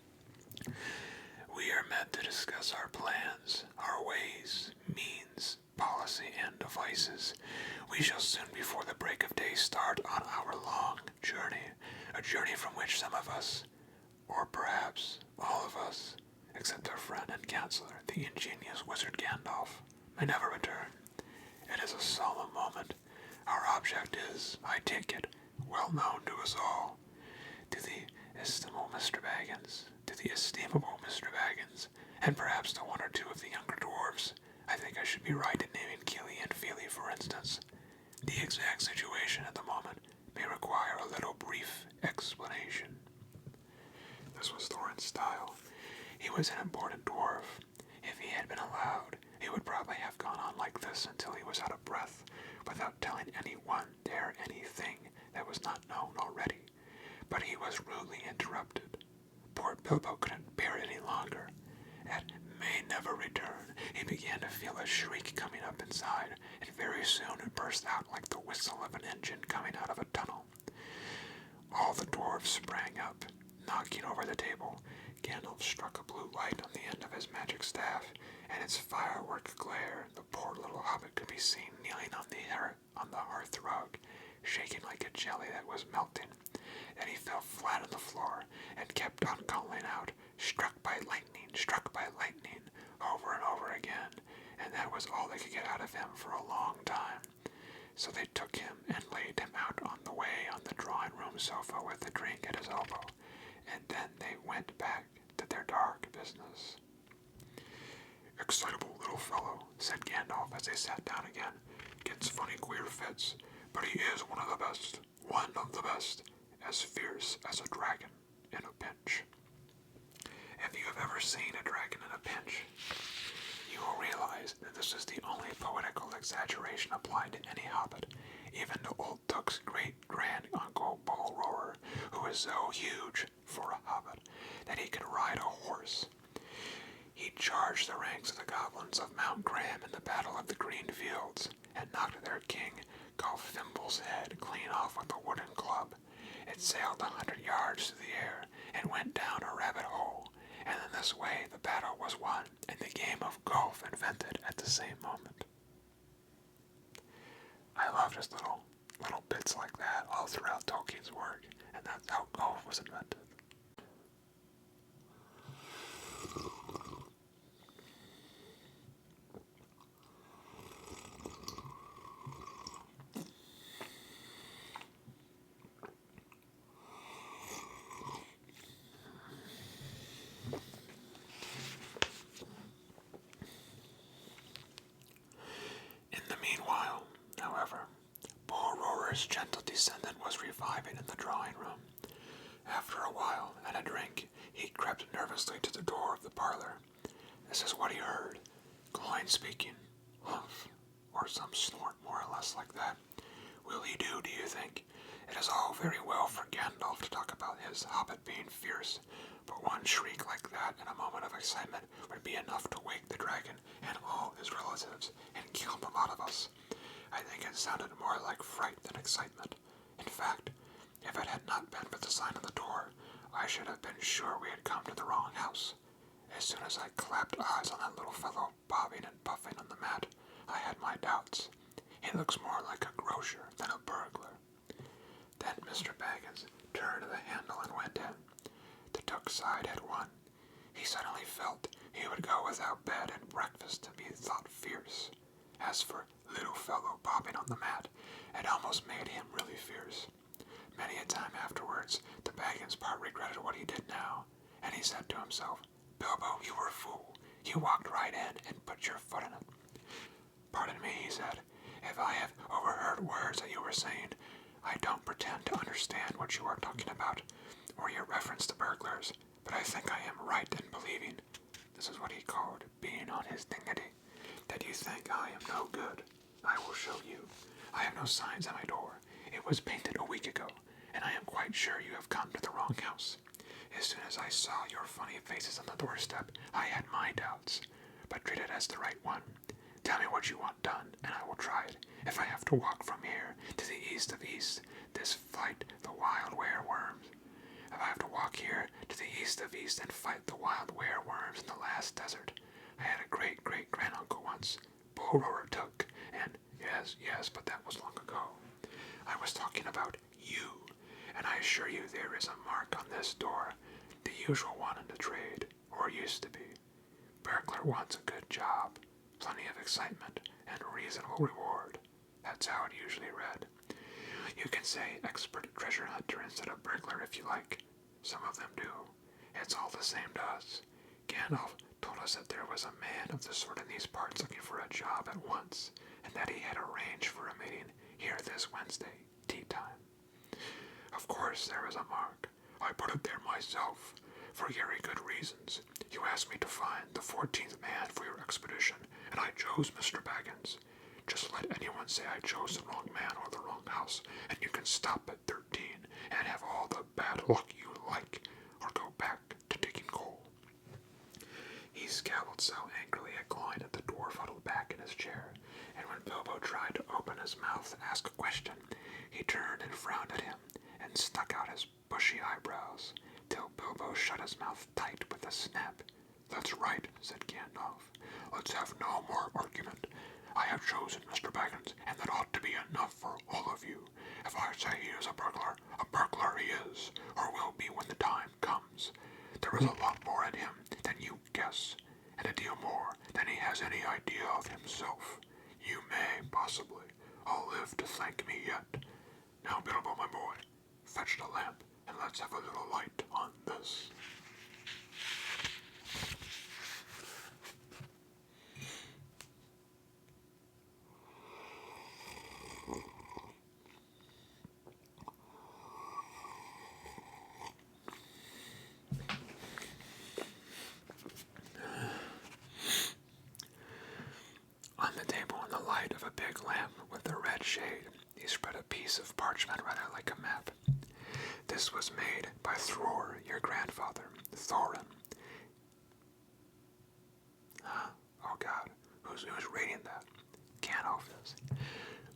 "We are met to discuss our plans, our ways, means, policy, and devices. We shall soon before the break of day start on our long journey, a journey from which some of us, or perhaps all of us, except our friend and counselor, the ingenious wizard Gandalf, may never return. It is a solemn moment. Our object is, I take it, well known to us all. To the estimable Mr. Baggins, to the estimable Mr. Baggins, and perhaps to one or two of the younger dwarfs, I think I should be right in naming Keely and Feely, for instance. The exact situation at the moment may require a little brief explanation. was an important dwarf. If he had been allowed, he would probably have gone on like this until he was out of breath, without telling anyone there anything that was not known already. But he was rudely interrupted. Poor Bilbo couldn't bear it any longer. At may never return, he began to feel a shriek coming up inside, and very soon it burst out like the whistle of an engine coming out of a tunnel. All the dwarves sprang up, knocking over the table. Gandalf struck a blue light on the end of his magic staff, and its firework glare, the poor little hobbit could be seen kneeling on the hearth rug, shaking like a jelly that was melting. Then he fell flat on the floor, and kept on calling out, struck by lightning, over and over again, and that was all they could get out of him for a long time. So they took him and laid him out on the way on the drawing-room sofa with a drink at his elbow, and then they went back to their dark business. Excitable little fellow, said Gandalf as they sat down again. Gets funny queer fits, but he is one of the best, as fierce as a dragon in a pinch. If you have ever seen a dragon in a pinch, you will realize that this is the only poetical exaggeration applied to any hobbit, even to old Tuck's great-grand-uncle Bullroarer, who is so huge for a hobbit that he could ride a horse. He charged the ranks of the goblins of Mount Graham in the Battle of the Green Fields, and knocked their king, Golfimble's head clean off with a wooden club. It sailed 100 yards through the air, and went down a rabbit hole, and in this way the battle was won, and the game of golf invented at the same moment. I love just little bits like that all throughout Tolkien's work, and that's how golf was invented. Meanwhile, however, Bullroarer's gentle descendant was reviving in the drawing room. After a while, and a drink, he crept nervously to the door of the parlor. This is what he heard. Gloin speaking. Humph, or some snort more or less like that. Will he do you think? It is all very well for Gandalf to talk about his hobbit being fierce, but one shriek like that in a moment of excitement would be enough to wake the dragon and all his relatives and kill them out of us. I think it sounded more like fright than excitement. In fact, if it had not been for the sign on the door, I should have been sure we had come to the wrong house. As soon as I clapped eyes on that little fellow bobbing and puffing on the mat, I had my doubts. He looks more like a grocer than a burglar. Then Mr. Baggins turned the handle and went in. The Took's side had won. He suddenly felt he would go without bed and breakfast to be thought fierce. As for little fellow bobbing on the mat, it almost made him really fierce. Many a time afterwards, the Baggins part regretted what he did now, and he said to himself, Bilbo, you were a fool. You walked right in and put your foot in it. Pardon me, he said, if I have overheard words that you were saying. I don't pretend to understand what you are talking about, or your reference to burglars, but I think I am right in believing, this is what he called being on his dignity, that you think I am no good. I will show you. I have no signs at my door. It was painted a week ago, and I am quite sure you have come to the wrong house. As soon as I saw your funny faces on the doorstep, I had my doubts, but treat it as the right one. Tell me what you want done, and I will try it. If I have to walk from here to the east of east, this fight the wild wereworms. If I have to walk here to the east of east and fight the wild wereworms in the last desert. I had a great-great-granduncle once, Bullroarer Took, and yes, but that was long ago. I was talking about you, and I assure you there is a mark on this door, the usual one in the trade, or used to be. Burglar wants a good job, plenty of excitement, and reasonable reward. That's how it usually read. You can say expert treasure hunter instead of burglar if you like. Some of them do. It's all the same to us. Gandalf told us that there was a man of the sort in these parts looking for a job at once, and that he had arranged for a meeting here this Wednesday, tea time. Of course there was a mark. I put it there myself, for very good reasons. You asked me to find the 14th man for your expedition, and I chose Mr. Baggins. Just let anyone say I chose the wrong man or the wrong house, and you can stop at 13 and have all the bad luck you like, or go back to digging coal. He scowled so angrily at Gloin that the dwarf huddled back in his chair, and when Bilbo tried to open his mouth to ask a question, he turned and frowned at him, and stuck out his bushy eyebrows, till Bilbo shut his mouth tight with a snap. That's right, said Gandalf. Let's have no more argument. I have chosen Mr. Baggins, and that ought to be enough for all of you. If I say he is a burglar he is, or will be when the time comes. There is a lot more in him than you guess, and a deal more than he has any idea of himself. You may, possibly, all live to thank me yet. Now, Bilbo, my boy, fetch the lamp, and let's have a little light on this. On the table in the light of a big lamp with a red shade, he spread a piece of parchment rather like a map. This was made by Thror, your grandfather, Thorin. Oh God, who's reading that? Gandalf is.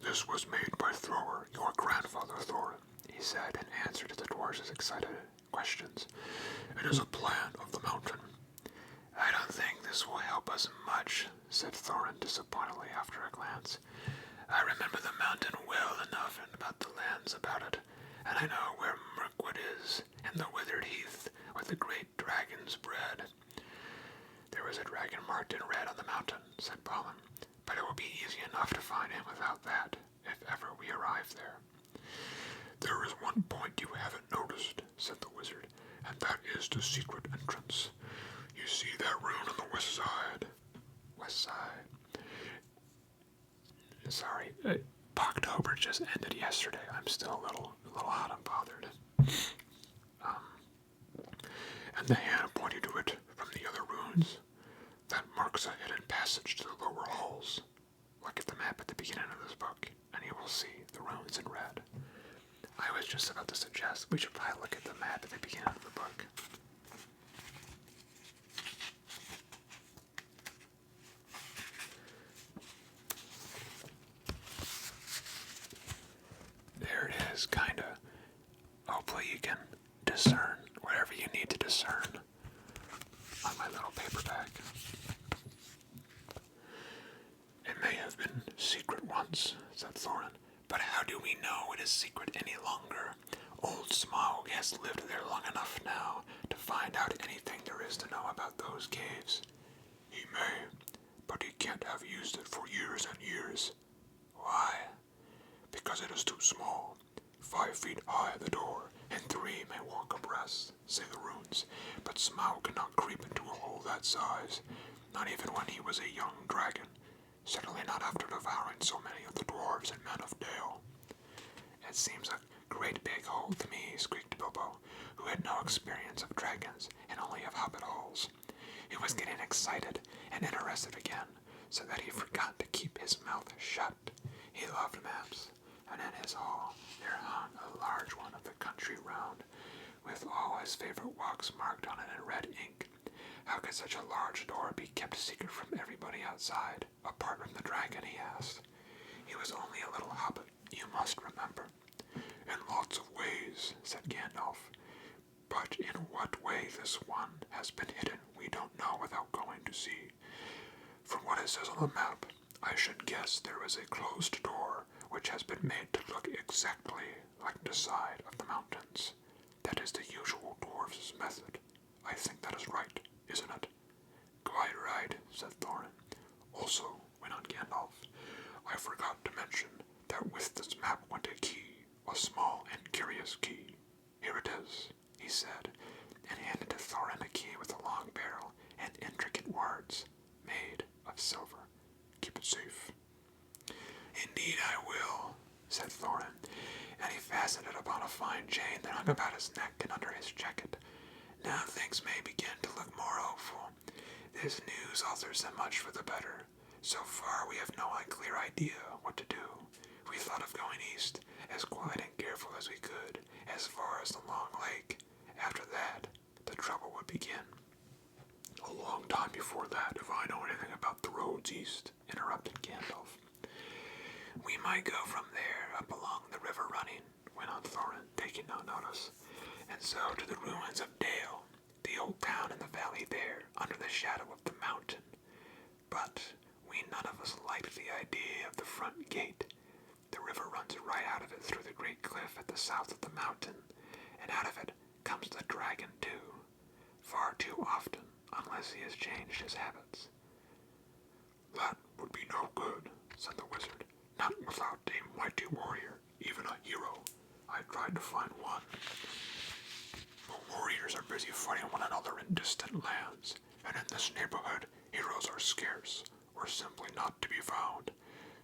This was made by Thror, your grandfather Thorin, he said in answer to the dwarves' excited questions. It is a plan of the mountain. I don't think this will help us much, said Thorin disappointedly after a glance. I remember the mountain well enough and about the lands about it, and I know where Mirkwood is, and the withered heath where the great dragons bred. There was a dragon marked in red on the mountain, said Balin, but it will be easy enough to find him without that, if ever we arrive there. There is one point you haven't noticed, said the wizard, and that is the secret entrance. You see that rune on the west side? West side. Sorry, October just ended yesterday. I'm still a little hot and bothered. And the hand pointing to it from the other runes, that marks a hidden passage to the lower halls. Look at the map at the beginning of this book, and you will see the runes in red. I was just about to suggest we should probably look at the map at the beginning of the book. There it is, kinda. Hopefully you can discern whatever you need to discern on my little paperback. It may have been secret once, said Thorin, but how do we know it is secret any longer? Old Smaug has lived there long enough now to find out anything there is to know about those caves. He may, but he can't have used it for years and years. Why? Because it is too small. 5 feet high at the door, and 3 may walk abreast, say the runes, but Smaug cannot creep into a hole that size, not even when he was a young dragon, certainly not after devouring so many of the dwarves and men of Dale. It seems a great big hole to me, squeaked Bilbo, who had no experience of dragons and only of hobbit holes. He was getting excited and interested again, so that he forgot to keep his mouth shut. He loved maps, and in his hall there hung a large one of the country round, with all his favorite walks marked on it in red ink. How could such a large door be kept secret from everybody outside, apart from the dragon, he asked. He was only a little hobbit, you must remember. In lots of ways, said Gandalf. But in what way this one has been hidden we don't know without going to see. From what it says on the map, I should guess there is a closed door which has been made to look exactly like the side of the mountains. That is the usual dwarf's method. I think that is right, isn't it? Quite right, said Thorin. Also, went on Gandalf, I forgot to mention that with this map went a key, a small and curious key. Here it is, he said, and handed to Thorin a key with a long barrel and intricate words, made of silver. Keep it safe. Indeed I will, said Thorin, and he fastened it upon a fine chain that hung about his neck and under his jacket. Now things may begin to look more hopeful. This news alters them much for the better. So far we have no clear idea what to do. We thought of going east, as quiet and careful as we could, as far as the long lake. After that, the trouble would begin. A long time before that, if I know anything about the roads east, interrupted Gandalf. We might go from there up along the river running, went on Thorin, taking no notice, and so to the ruins of Dale, the old town in the valley there, under the shadow of the mountain. But we none of us liked the idea of the front gate. The river runs right out of it through the great cliff at the south of the mountain, and out of it comes the dragon too, far too often, unless he has changed his habits. That would be no good, said the wizard, not without a mighty warrior, even a hero. I tried to find one. But warriors are busy fighting one another in distant lands, and in this neighborhood, heroes are scarce, or simply not to be found.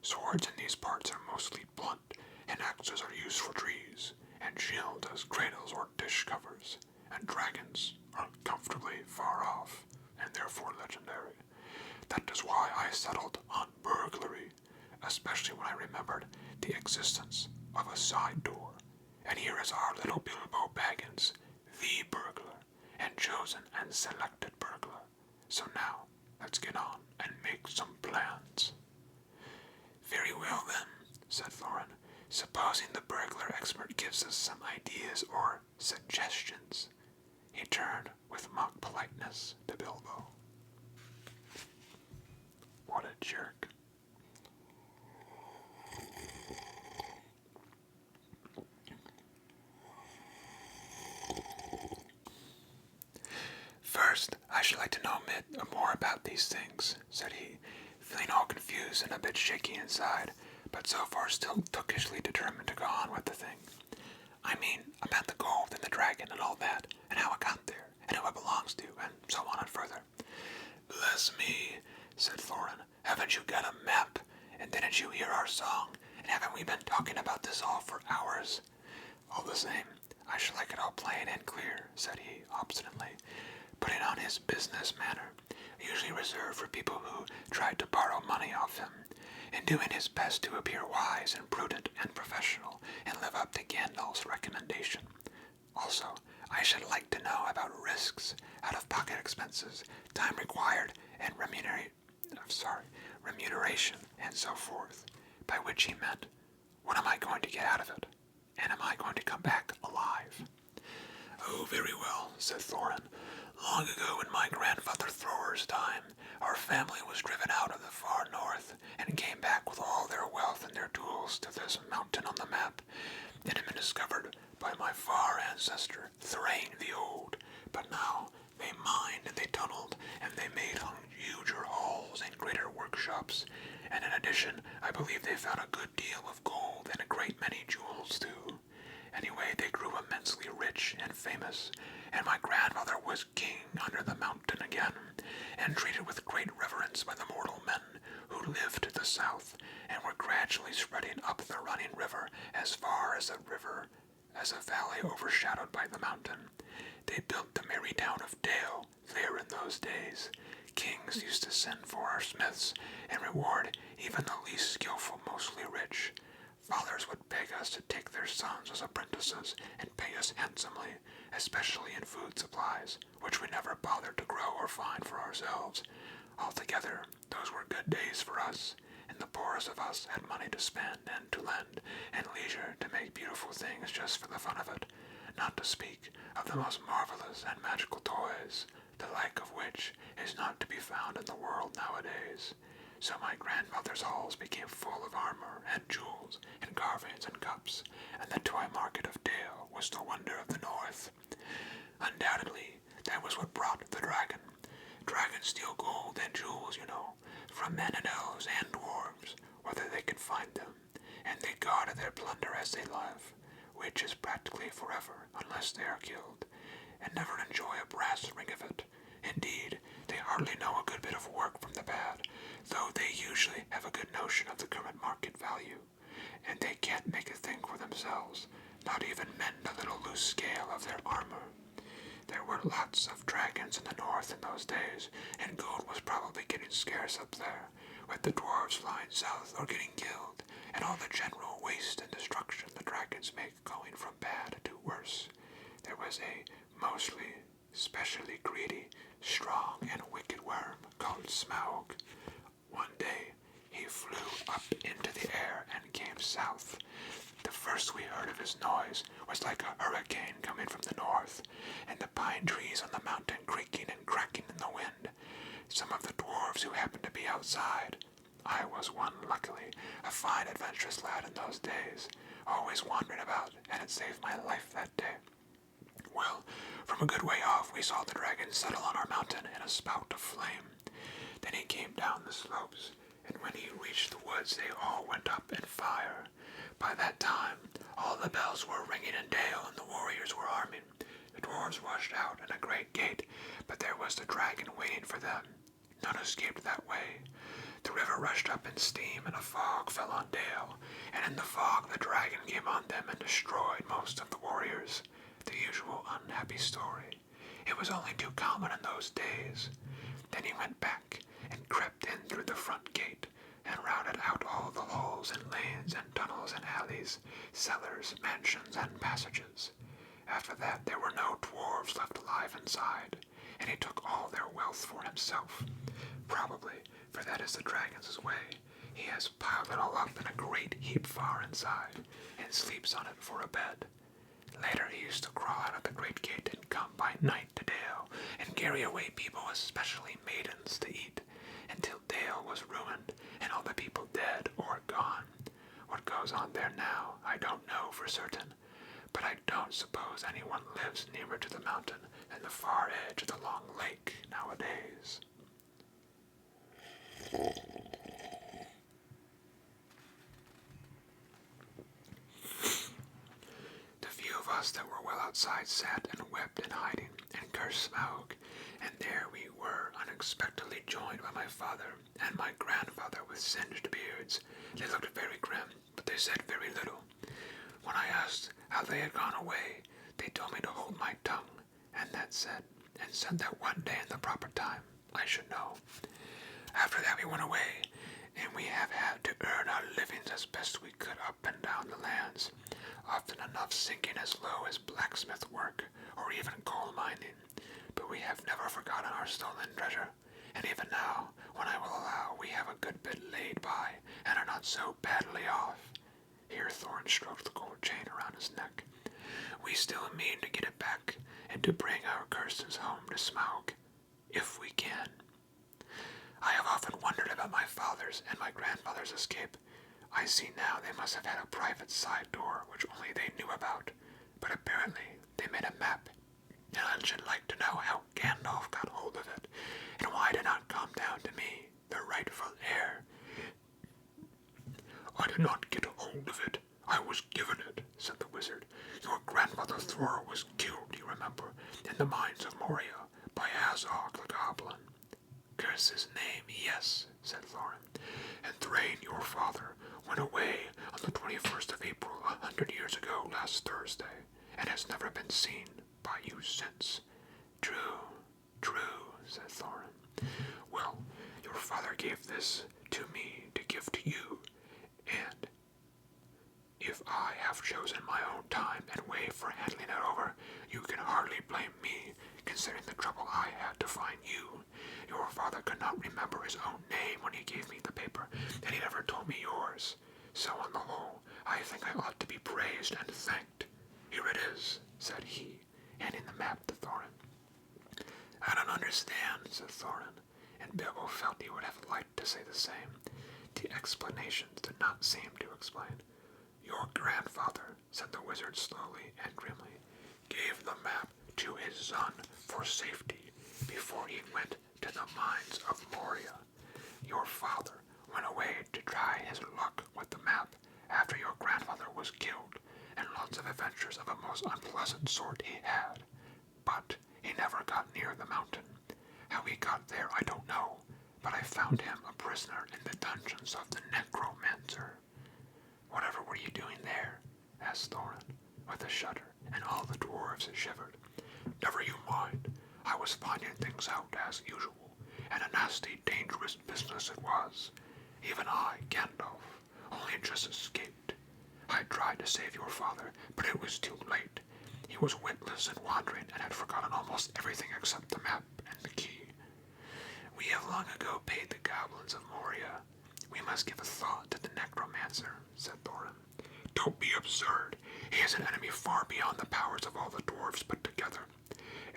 Swords in these parts are mostly blunt, and axes are used for trees, and shields as cradles or dish covers, and dragons are comfortably far off, and therefore legendary. That is why I settled on burglary, especially when I remembered the existence of a side door. And here is our little Bilbo Baggins, the burglar, and chosen and selected burglar. So now, let's get on and make some plans. Very well then, said Thorin. Supposing the burglar expert gives us some ideas or suggestions. He turned with mock politeness to Bilbo. What a jerk. First, I should like to know a bit more about these things, said he, feeling all confused and a bit shaky inside, but so far still tookishly determined to go on with the thing. I mean, about the gold and the dragon and all that, and how it got there, and who it belongs to, and so on and further. Bless me, said Thorin, haven't you got a map? And didn't you hear our song? And haven't we been talking about this all for hours? All the same, I should like it all plain and clear, said he, obstinately, putting on his business manner, usually reserved for people who tried to borrow money off him, and doing his best to appear wise and prudent and professional, and live up to Gandalf's recommendation. Also, I should like to know about risks, out-of-pocket expenses, time required, and remuneration, and so forth, by which he meant, what am I going to get out of it, and am I going to come back alive? Oh, very well, said Thorin. Long ago in my grandfather Thor's time, our family was driven out of the far north, and came back with all their wealth and their tools to this mountain on the map. It had been discovered by my far ancestor, Thrain the Old, but now they mined and they tunneled, and they made huger halls and greater workshops, and in addition, I believe they found a good deal of gold and a great many jewels too. Anyway, they grew immensely rich and famous, and my grandfather was king under the mountain again, and treated with great reverence by the mortal men who lived to the south, and were gradually spreading up the running river as far as a valley overshadowed by the mountain. They built the merry town of Dale there in those days. Kings used to send for our smiths, and reward even the least skillful, mostly rich. Fathers would beg us to take their sons as apprentices and pay us handsomely, especially in food supplies, which we never bothered to grow or find for ourselves. Altogether, those were good days for us, and the poorest of us had money to spend and to lend, and leisure to make beautiful things just for the fun of it, not to speak of the most marvelous and magical toys, the like of which is not to be found in the world nowadays. So my grandfather's halls became full of armor and jewels and carvings and cups, and the toy market of Dale was the wonder of the north. Undoubtedly, that was what brought the dragon. Dragons steal gold and jewels, you know, from men and elves and dwarves, whether they can find them, and they guard their plunder as they live, which is practically forever unless they are killed, and never enjoy a brass ring of it. Indeed, they hardly know a good bit of work from the bad, though they usually have a good notion of the current market value, and they can't make a thing for themselves, not even mend a little loose scale of their armor. Their were lots of dragons in the north in those days, and gold was probably getting scarce up there, with the dwarves flying south or getting killed, and all the general waste and destruction the dragons make going from bad to worse. There was a mostly, specially greedy, strong, and wicked worm called Smaug. One day, he flew up into the air and came south. The first we heard of his noise was like a hurricane coming from the north, and the pine trees on the mountain creaking and cracking in the wind. Some of the dwarves who happened to be outside, I was one luckily, a fine adventurous lad in those days, always wandering about, and it saved my life that day. Well, from a good way off we saw the dragon settle on our mountain in a spout of flame. Then he came down the slopes, and when he reached the woods they all went up in fire. By that time, all the bells were ringing in Dale and the warriors were arming. The dwarves rushed out in a great gate, but there was the dragon waiting for them. None escaped that way. The river rushed up in steam and a fog fell on Dale, and in the fog the dragon came on them and destroyed most of the warriors. The usual unhappy story. It was only too common in those days. Then he went back and crept in through the front gate, and routed out all the holes and lanes and tunnels and alleys, cellars, mansions, and passages. After that there were no dwarves left alive inside, and he took all their wealth for himself. Probably, for that is the dragon's way. He has piled it all up in a great heap far inside, and sleeps on it for a bed. Later he used to crawl out of the great gate and come by night to Dale, and carry away people, especially maidens, to eat, until Dale was ruined, and all the people dead or gone. What goes on there now, I don't know for certain, but I don't suppose anyone lives nearer to the mountain than the far edge of the long lake nowadays. The few of us that were well outside sat and wept in hiding, and cursed Smaug, and there we were, unexpectedly joined by my father and my grandfather with singed beards. They looked very grim, but they said very little. When I asked how they had gone away, they told me to hold my tongue, and said that one day in the proper time I should know. After that we went away, and we have had to earn our livings as best we could up and down the lands, often enough sinking as low as blacksmith work or even coal mining. But we have never forgotten our stolen treasure, and even now, when I will allow we have a good bit laid by and are not so badly off. Here Thorin stroked the gold chain around his neck. We still mean to get it back and to bring our curses home to Smaug, if we can. I have often wondered about my father's and my grandfather's escape. I see now they must have had a private side door which only they knew about, but apparently they made a map, and I should like to know how Gandalf got hold of it, and why it did not come down to me, the rightful heir. I did not get hold of it. I was given it, said the wizard. Your grandfather Thor was killed, you remember, in the mines of Moria, by Azog the goblin. Curse his name, yes, said Thorin. And Thrain, your father, went away on the 21st of April 100 years ago last Thursday, and has never been seen by you since. True, said Thorin. Well, your father gave this to me to give to you, and if I have chosen my own time and way for handling it over, you can hardly blame me, considering the trouble I had to find you. Your father could not remember his own name when he gave me the paper, and he never told me yours. So on the whole, I think I ought to be praised and thanked. Here it is, said he, handing the map to Thorin. I don't understand, said Thorin, and Bilbo felt he would have liked to say the same. The explanations did not seem to explain. Your grandfather, said the wizard slowly and grimly, gave the map to his son for safety before he went to the mines of Moria. Your father went away to try his luck with the map after your grandfather was killed, and lots of adventures of a most unpleasant sort he had. But he never got near the mountain. How he got there I don't know, but I found him a prisoner in the dungeons of the necromancer. Whatever were you doing there? Asked Thorin, with a shudder, and all the dwarves shivered. Never you mind. I was finding things out as usual, and a nasty, dangerous business it was. Even I, Gandalf, only just escaped. I tried to save your father, but it was too late. He was witless and wandering and had forgotten almost everything except the map and the key. We have long ago paid the goblins of Moria. We must give a thought to the necromancer, said Thorin. Don't be absurd. He is an enemy far beyond the powers of all the dwarves put together.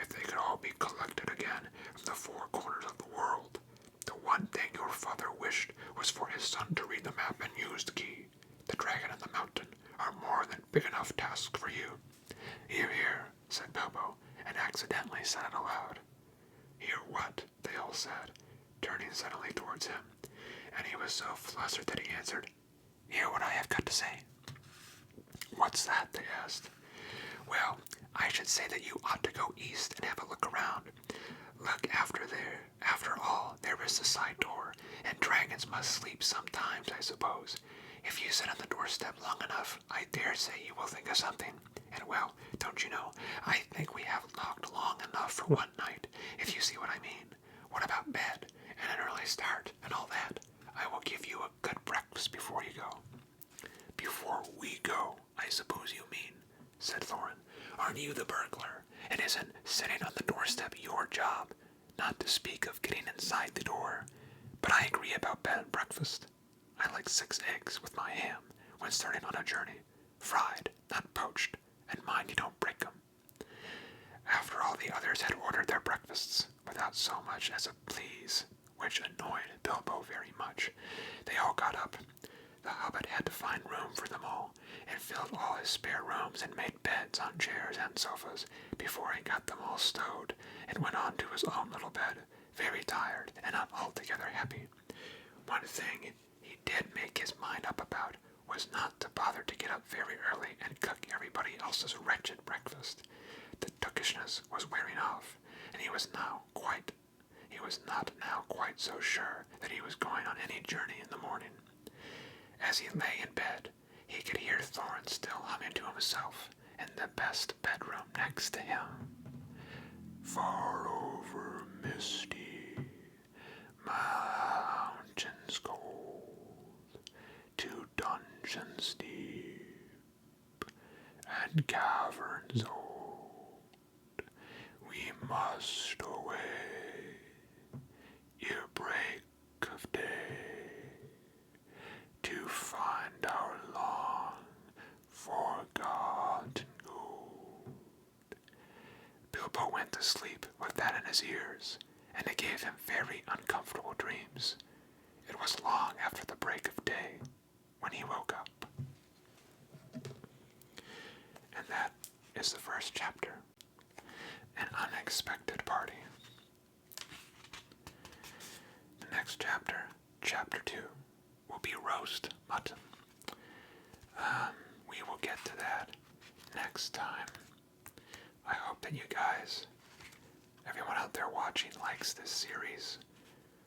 If they could all be collected again from the four corners of the world, the one thing your father wished was for his son to read the map and use the key. The dragon and the mountain are more than big enough tasks for you. Hear, hear, said Bilbo, and accidentally said it aloud. Hear what? They all said, turning suddenly towards him, and he was so flustered that he answered, Hear what I have got to say. What's that? They asked. Well, I should say that you ought to go east and have a look around. Look after all, there is the side door, and dragons must sleep sometimes, I suppose. If you sit on the doorstep long enough, I dare say you will think of something. And well, don't you know, I think we have knocked long enough for one night, if you see what I mean. What about bed, and an early start, and all that? I will give you a good breakfast before you go. Before we go, I suppose you mean, said Thorin. Aren't you the burglar? And isn't sitting on the doorstep your job? Not to speak of getting inside the door. But I agree about bed and breakfast. I like 6 eggs with my ham when starting on a journey. Fried, not poached, and mind you don't break 'em. After all the others had ordered their breakfasts, without so much as a please, which annoyed Bilbo very much, they all got up. The Hobbit had to find room for them all, and filled all his spare rooms and made beds on chairs and sofas before he got them all stowed, and went on to his own little bed, very tired and not altogether happy. One thing he did make his mind up about was not to bother to get up very early and cook everybody else's wretched breakfast. The tookishness was wearing off, and he was not now quite so sure that he was going on any journey in the morning. As he lay in bed, he could hear Thorin still humming to himself in the best bedroom next to him. Far over misty mountains cold, to dungeons deep and caverns old, we must away ere break of day, to find our long forgotten gold. Bilbo went to sleep with that in his ears, and it gave him very uncomfortable dreams. It was long after the break of day when he woke up. And that is the first chapter, An Unexpected Party. The next chapter, Chapter 2, will be roast mutton. We will get to that next time. I hope that you guys, everyone out there watching, likes this series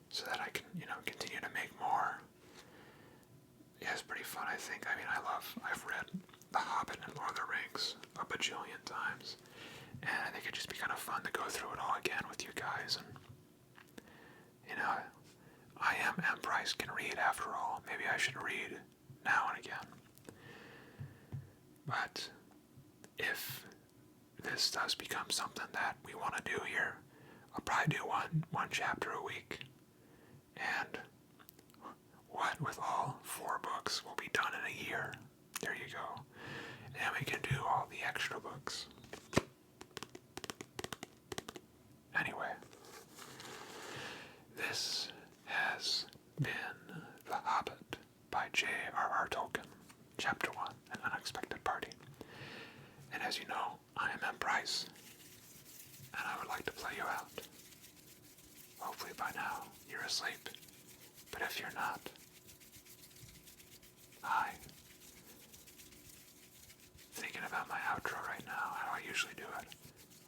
so that I can, continue to make more. Yeah, it's pretty fun, I think. I've read The Hobbit and Lord of the Rings a bajillion times, and I think it'd just be kind of fun to go through it all again with you guys. And, I am M. Bryce can read after all. Maybe I should read now and again. But if this does become something that we want to do here, I'll probably do one chapter a week. And what with all 4 books will be done in a year. There you go. And we can do all the extra books. Anyway, this has been The Hobbit by J.R.R. Tolkien, Chapter 1, An Unexpected Party. And as you know, I am M. Bryce, and I would like to play you out. Hopefully by now you're asleep, but if you're not, hi. Thinking about my outro right now, how I usually do it.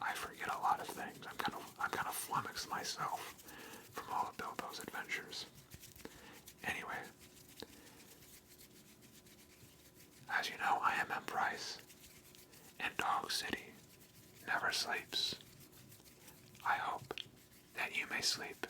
I forget a lot of things. I'm kind of flummoxed myself from all of Bilbo's adventures. Anyway, as you know, I am M. Bryce, and Dog City never sleeps. sleep.